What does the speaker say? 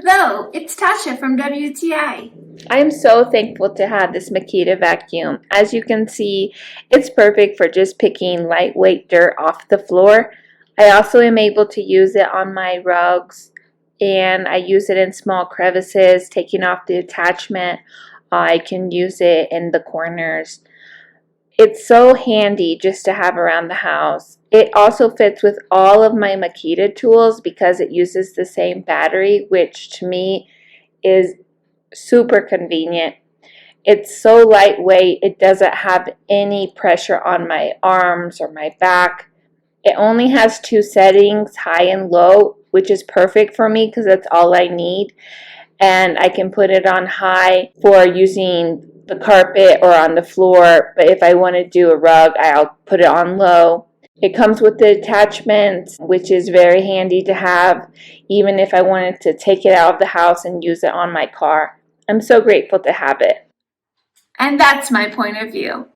Hello, it's Tasha from WTI. I am so thankful to have this Makita vacuum. As you can see, it's perfect for just picking lightweight dirt off the floor. I also am able to use it on my rugs, and I use it in small crevices, taking off the attachment. I can use it in the corners. It's so handy just to have around the house. It also fits with all of my Makita tools because it uses the same battery, which to me is super convenient. It's so lightweight, it doesn't have any pressure on my arms or my back. It only has two settings, high and low, which is perfect for me because that's all I need. And I can put it on high for using the carpet or on the floor, but if I want to do a rug, I'll put it on low. It comes with the attachments, which is very handy to have, even if I wanted to take it out of the house and use it on my car. I'm so grateful to have it. And that's my point of view.